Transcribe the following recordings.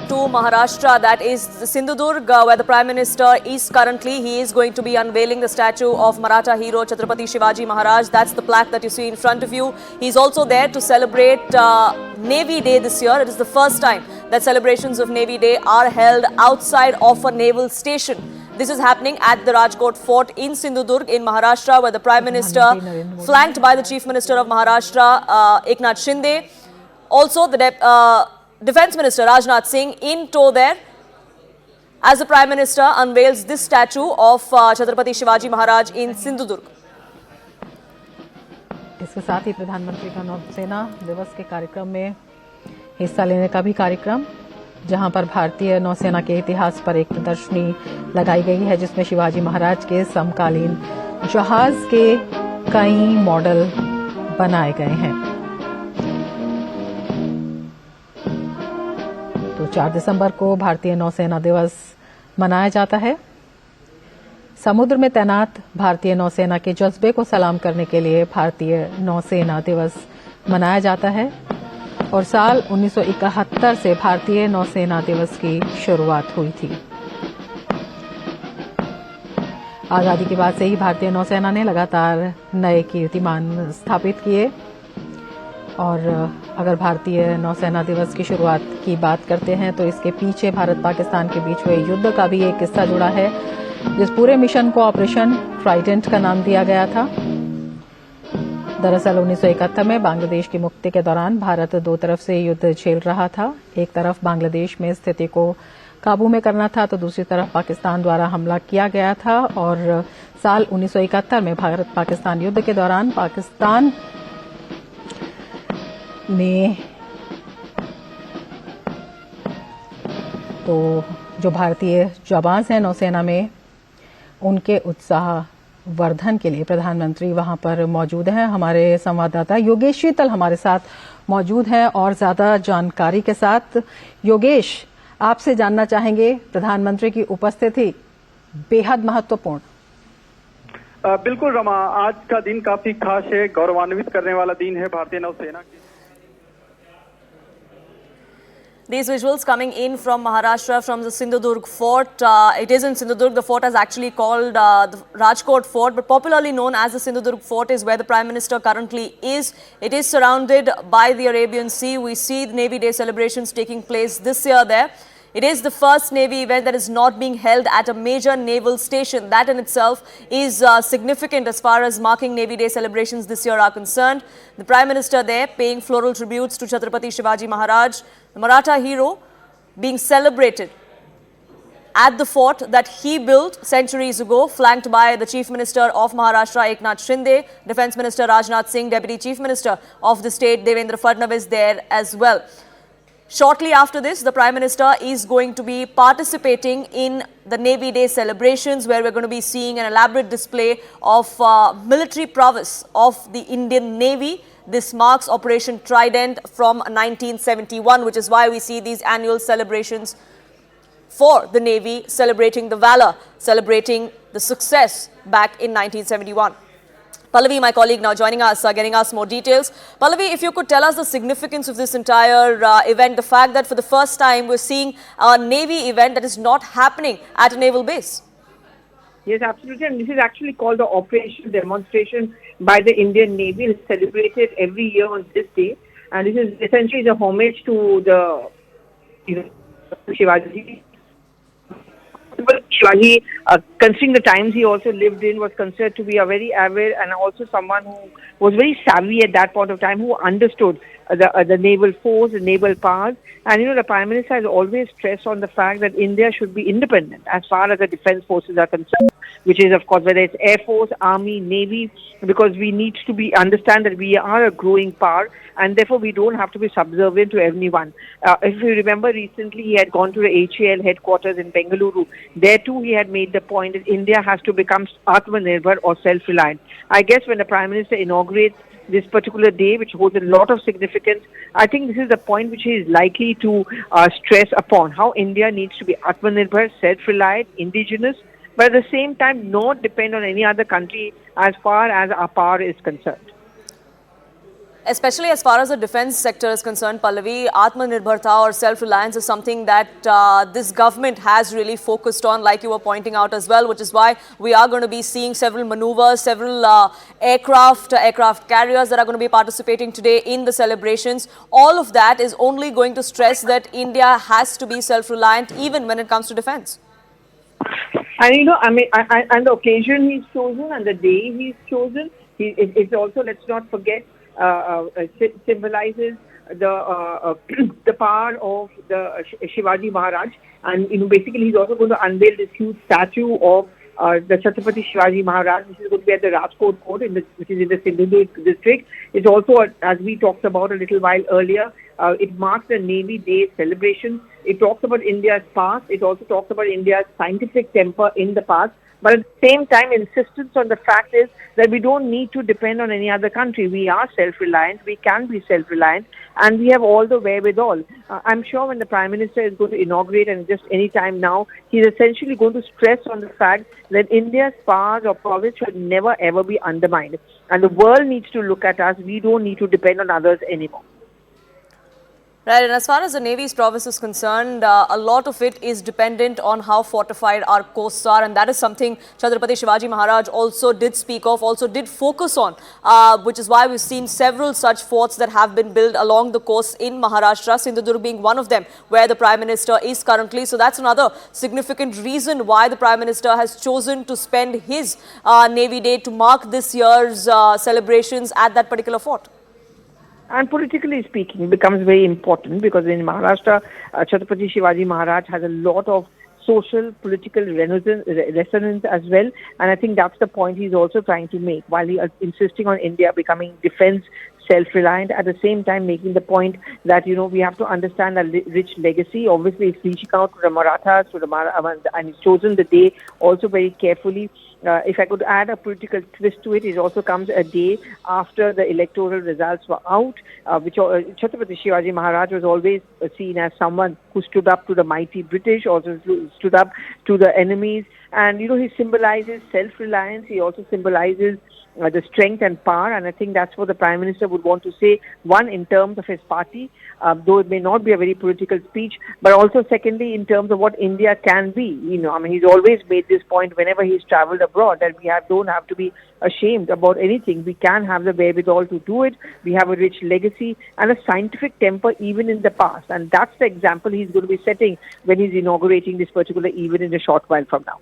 to Maharashtra, that is Sindhudurg, where the Prime Minister is currently. He is going to be unveiling the statue of Maratha hero Chhatrapati Shivaji Maharaj. That's the plaque that you see in front of you. He's also there to celebrate Navy Day this year. It is the first time that celebrations of Navy Day are held outside of a naval station. This is happening at the Rajkot fort in Sindhudurg in Maharashtra, where the Prime Minister, flanked by the Chief Minister of Maharashtra, Eknath Shinde, also the Defence Minister Rajnath Singh in tow there, as the Prime Minister unveils this statue of Chhatrapati Shivaji Maharaj in Sindhudurg. इसके साथ ही प्रधानमंत्री का नौसेना दिवस के कार्यक्रम में हिस्सा लेने का भी कार्यक्रम, जहां पर भारतीय नौसेना के इतिहास पर एक प्रदर्शनी लगाई गई है, जिसमें शिवाजी महाराज के समकालीन जहाज के कई मॉडल बनाए गए हैं। तो 4 दिसंबर को भारतीय नौसेना दिवस मनाया जाता है। समुद्र में तैनात भारतीय नौसेना के जज्बे को सलाम करने के लिए भारतीय नौसेना दिवस मनाया जाता है और साल 1971 से भारतीय नौसेना दिवस की शुरुआत हुई थी। आजादी के बाद से ही भारतीय नौसेना ने लगातार नए कीर्तिमान स्थापित किए और अगर भारतीय नौसेना दिवस की शुरुआत की बात करते हैं तो इसके पीछे भारत पाकिस्तान के बीच हुए युद्ध का भी एक किस्सा जुड़ा है, जिस पूरे मिशन को ऑपरेशन ट्राइडेंट का नाम दिया गया था। दरअसल 1971 में बांग्लादेश की मुक्ति के दौरान भारत दो तरफ से युद्ध झेल रहा था। एक तरफ बांग्लादेश में स्थिति को काबू में करना था तो दूसरी तरफ पाकिस्तान द्वारा हमला किया गया था और साल 1971 में भारत पाकिस्तान युद्ध के दौरान पाकिस्तान ने तो जो भारतीय जवान हैं नौसेना में, उनके उत्साह वर्धन के लिए प्रधानमंत्री वहां पर मौजूद हैं। हमारे संवाददाता योगेश शीतल हमारे साथ मौजूद हैं और ज्यादा जानकारी के साथ। योगेश, आपसे जानना चाहेंगे, प्रधानमंत्री की उपस्थिति बेहद महत्वपूर्ण। बिल्कुल रमा, आज का दिन काफी खास है, गौरवान्वित करने वाला दिन है भारतीय नौसेना की। These visuals coming in from Maharashtra, from the Sindhudurg fort. It is in Sindhudurg. The fort is actually called the Rajkot fort, but popularly known as the Sindhudurg fort is where the Prime Minister currently is. It is surrounded by the Arabian Sea. We see the Navy Day celebrations taking place this year there. It is the first Navy event that is not being held at a major naval station. That in itself is significant as far as marking Navy Day celebrations this year are concerned. The Prime Minister there paying floral tributes to Chhatrapati Shivaji Maharaj, the Maratha hero, being celebrated at the fort that he built centuries ago, flanked by the Chief Minister of Maharashtra, Eknath Shinde, Defence Minister Rajnath Singh, Deputy Chief Minister of the state, Devendra Fadnavis, there as well. Shortly after this, the Prime Minister is going to be participating in the Navy Day celebrations, where we're going to be seeing an elaborate display of military prowess of the Indian Navy. This marks Operation Trident from 1971, which is why we see these annual celebrations for the Navy, celebrating the valor, celebrating the success back in 1971. Pallavi, my colleague, now joining us, getting us more details. Pallavi, if you could tell us the significance of this entire event, the fact that for the first time we're seeing a Navy event that is not happening at a naval base. Yes, absolutely. And this is actually called the Operation Demonstration by the Indian Navy. It's celebrated every year on this day. And this is essentially a homage to the Shivaji. Shivaji, considering the times he also lived in, was considered to be a very avid and also someone who was very savvy at that point of time, who understood the naval force, the naval powers. And, the Prime Minister has always stressed on the fact that India should be independent as far as the defense forces are concerned, which is, of course, whether it's Air Force, Army, Navy, because we need to understand that we are a growing power and therefore we don't have to be subservient to anyone. If you remember, recently he had gone to the HAL headquarters in Bengaluru. There too he had made the point that India has to become Atmanirbhar or self-reliant. I guess when the Prime Minister inaugurates this particular day, which holds a lot of significance, I think this is the point which he is likely to stress upon, how India needs to be Atmanirbhar, self-reliant, indigenous, but at the same time not depend on any other country as far as our power is concerned. Especially as far as the defense sector is concerned, Pallavi, Atmanirbharta or self-reliance is something that this government has really focused on, like you were pointing out as well, which is why we are going to be seeing several maneuvers, several aircraft carriers that are going to be participating today in the celebrations. All of that is only going to stress that India has to be self-reliant even when it comes to defense. And you know, I mean, and the occasion he's chosen and the day he's chosen, it's also, let's not forget, symbolizes the the power of the Shivaji Maharaj, and you know, basically he's also going to unveil this huge statue of the Chhatrapati Shivaji Maharaj, which is going to be at the Rajkot fort, which is in the Sindhudurg district. It's also, as we talked about a little while earlier, it marks the Navy Day celebration. It talks about India's past. It also talks about India's scientific temper in the past. But at the same time, insistence on the fact is that we don't need to depend on any other country. We are self-reliant. We can be self-reliant, and we have all the wherewithal. I'm sure when the Prime Minister is going to inaugurate, and just any time now, he's essentially going to stress on the fact that India's powers or province should never ever be undermined. And the world needs to look at us. We don't need to depend on others anymore. Right, and as far as the Navy's prowess is concerned, a lot of it is dependent on how fortified our coasts are, and that is something Chhatrapati Shivaji Maharaj also did speak of, also did focus on, which is why we've seen several such forts that have been built along the coast in Maharashtra, Sindhudurg being one of them, where the Prime Minister is currently. So that's another significant reason why the Prime Minister has chosen to spend his Navy Day to mark this year's celebrations at that particular fort. And politically speaking, it becomes very important because in Maharashtra, Chhatrapati Shivaji Maharaj has a lot of social, political resonance as well. And I think that's the point he's also trying to make, while he is insisting on India becoming defense self-reliant, at the same time making the point that, you know, we have to understand a rich legacy. Obviously, he's reaching out to the Marathas, and he's chosen the day also very carefully. If I could add a political twist to it, it also comes a day after the electoral results were out, which Chhatrapati Shivaji Maharaj was always seen as someone who stood up to the mighty British, also stood up to the enemies. And, you know, he symbolizes self-reliance. He also symbolizes the strength and power, and I think that's what the Prime Minister would want to say, one, in terms of his party, though it may not be a very political speech, but also secondly, in terms of what India can be. You know, I mean, he's always made this point whenever he's traveled abroad, that we don't have to be ashamed about anything. We can have the wherewithal to do it. We have a rich legacy and a scientific temper even in the past, and that's the example he's going to be setting when he's inaugurating this particular event in a short while from now.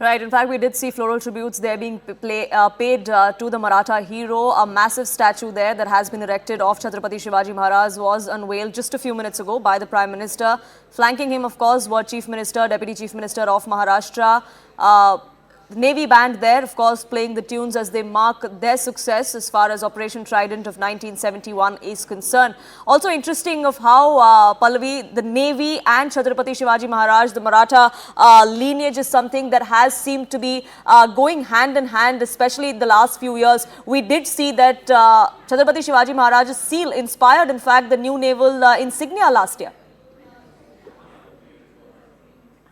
Right. In fact, we did see floral tributes there being paid to the Maratha hero. A massive statue there that has been erected of Chhatrapati Shivaji Maharaj was unveiled just a few minutes ago by the Prime Minister. Flanking him, of course, were Chief Minister, Deputy Chief Minister of Maharashtra. Navy band there, of course, playing the tunes as they mark their success as far as Operation Trident of 1971 is concerned. Also interesting of how, Pallavi, the Navy and Chhatrapati Shivaji Maharaj, the Maratha lineage is something that has seemed to be going hand in hand, especially in the last few years. We did see that Chhatrapati Shivaji Maharaj's seal inspired, in fact, the new naval insignia last year.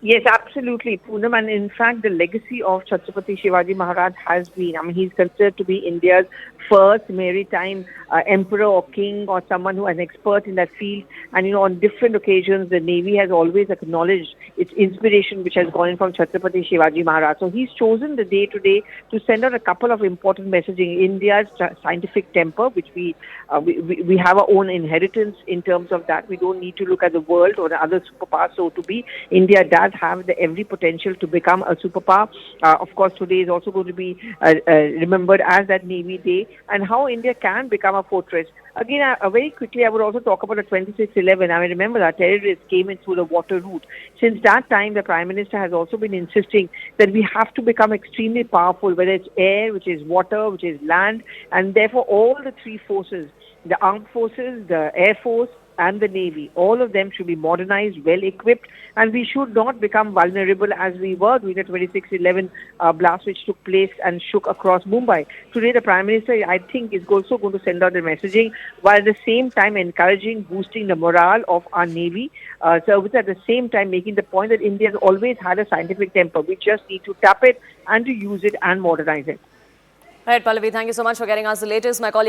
Yes, absolutely, Poonam. And in fact, the legacy of Chhatrapati Shivaji Maharaj has been, I mean, he's considered to be India's first maritime emperor or king, or someone who is an expert in that field. And, you know, on different occasions, the Navy has always acknowledged its inspiration, which has gone from Chhatrapati Shivaji Maharaj. So he's chosen the day today to send out a couple of important messaging. India's scientific temper, which we have our own inheritance in terms of that. We don't need to look at the world or the other superpowers, so to be. India does have every potential to become a superpower. Of course, today is also going to be remembered as that Navy Day, and how India can become a fortress. Again, very quickly, I would also talk about the 26/11. I mean, remember that terrorists came in through the water route. Since that time, the Prime Minister has also been insisting that we have to become extremely powerful, whether it's air, which is water, which is land, and therefore all the three forces, the armed forces, the air force, and the Navy, all of them should be modernized, well equipped, and we should not become vulnerable as we were during the 26/11 blast which took place and shook across Mumbai. Today, the Prime Minister, I think, is also going to send out the messaging, while at the same time encouraging, boosting the morale of our Navy service, at the same time making the point that India has always had a scientific temper. We just need to tap it and to use it and modernize it. Right, Pallavi, thank you so much for getting us the latest. My colleague